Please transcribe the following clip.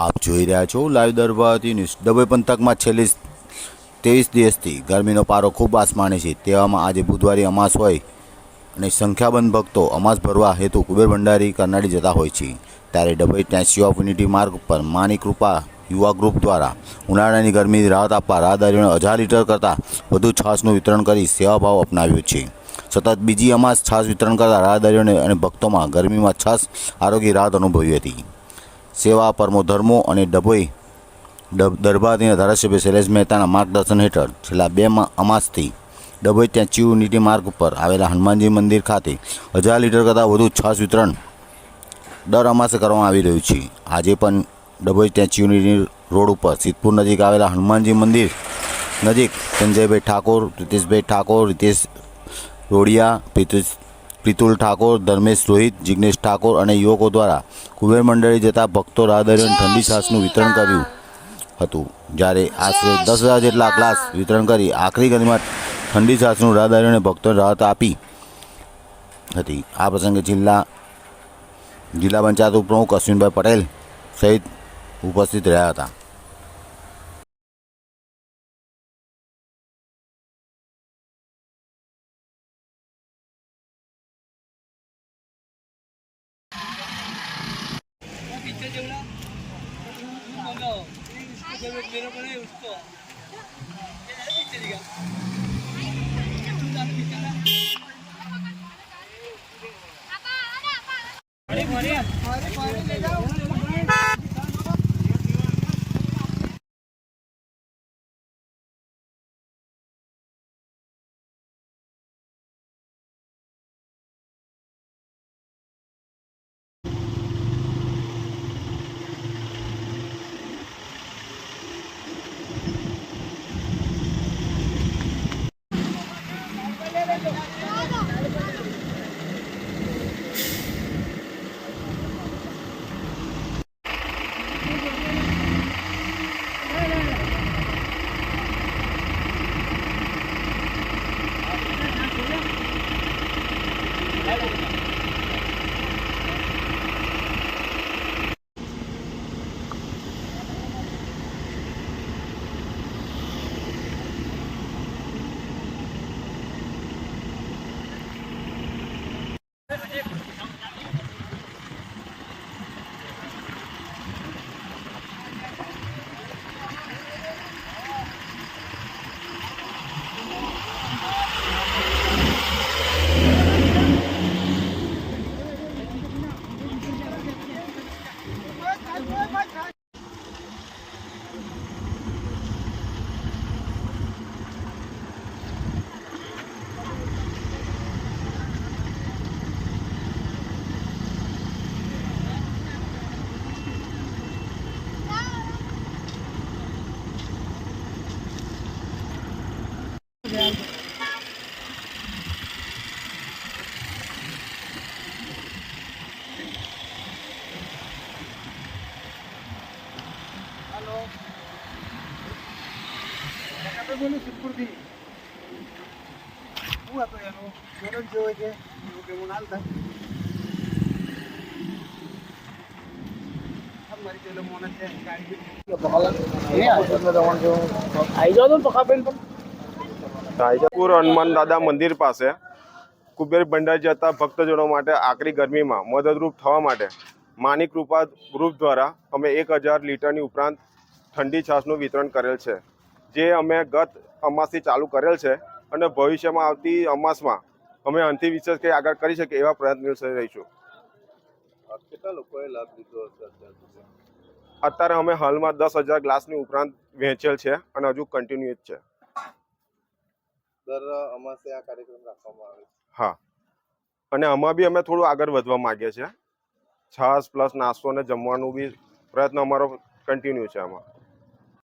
આપ જોઈ રહ્યા છો લાઈવ દરબારથી ન્યૂઝ। ડભોઈ પંથકમાં છેલ્લી 23 દિવસથી ગરમીનો પારો ખૂબ આસમાને છે। તેવામાં આજે બુધવારે અમાસ હોય અને સંખ્યાબંધ ભક્તો અમાસ ભરવા હેતુ કુબેર ભંડારી કરનાળી જતા હોય છે। ત્યારે ડભોઈ સ્ટેચ્યુ ઓફ યુનિટી માર્ગ ઉપર માની કૃપા યુવા ગ્રુપ દ્વારા ઉનાળાની ગરમીથી રાહત આપવા રાહદારીઓને 1000 લીટર કરતાં વધુ છાશનું વિતરણ કરી સેવાભાવ અપનાવ્યો છે। સતત બીજી અમાસ છાશ વિતરણ કરતા રાહદારીઓને અને ભક્તોમાં ગરમીમાં છાશ આરોગ્ય રાહત અનુભવી હતી। સેવા પરમો ધર્મો અને ડભોઈ દરબારના ધારાસભ્ય શૈલેષ મહેતાના માર્ગદર્શન હેઠળ છેલ્લા 2 અમાસથી ડભોઈ સ્ટેચ્યુ યુનિટી માર્ગ ઉપર આવેલા હનુમાનજી મંદિર ખાતે 1000 લીટર કરતાં વધુ છાશ વિતરણ દર અમાસે કરવામાં આવી રહ્યું છે। આજે પણ ડભોઈ સ્ટેચ્યુ યુનિટી રોડ ઉપર સિદ્ધપુર નજીક આવેલા હનુમાનજી મંદિર નજીક સંજયભાઈ ઠાકોર, રીતેશભાઈ ઠાકોર, રીતેશ રોડિયા, પ્રિતુલ ઠાકોર, ધર્મેશ રોહિત, જિગ્નેશ ઠાકોર અને યુવકો દ્વારા કુબેર મંડળી જતા ભક્તો રાહદારીઓને ઠંડી છાશનું વિતરણ કર્યું હતું। જ્યારે આશરે 10,000 જેટલા ગ્લાસ વિતરણ કરી આખરી ગરમીમાં ઠંડી છાશનું રાહદારીઓને ભક્તોને રાહત આપી હતી। આ પ્રસંગે જિલ્લા પંચાયત ઉપપ્રમુખ અશ્વિનભાઈ પટેલ સહિત ઉપસ્થિત રહ્યા હતા। રાયજાપુર હનુમાન દાદા મંદિર પાસે કુબેર ભંડારી જતા ભક્તજનો માટે આકરી ગરમીમાં મદદરૂપ થવા માટે માની કૃપા ગ્રુપ દ્વારા અમે 1000 લીટરની ઉપરાંત ઠંડી છાશનું વિતરણ કરેલ છે, જે અમે ગત અમાસથી ચાલુ કરેલ છે અને ભવિષ્યમાં આવતી અમાસમાં અમે આનાથી વિશેષ કંઈ આગળ કરી શકીએ એવા પ્રયત્નશીલ રહીશું। કેટલા લોકોએ લાભ લીધો હશે? અત્યારે અમે હાલમાં 10,000 ગ્લાસની ઉપરાંત વહેંચેલ છે અને હજુ કન્ટિન્યુ જ છે। દર અમાસે આ કાર્યક્રમ રાખવામાં આવે છે? હા, અને આમાં બી અમે થોડું આગળ વધવા માંગીએ છીએ। છાશ પ્લસ નાસ્તો અને જમવાનું બી પ્રયત્ન અમારો કન્ટિન્યુ છે આમાં।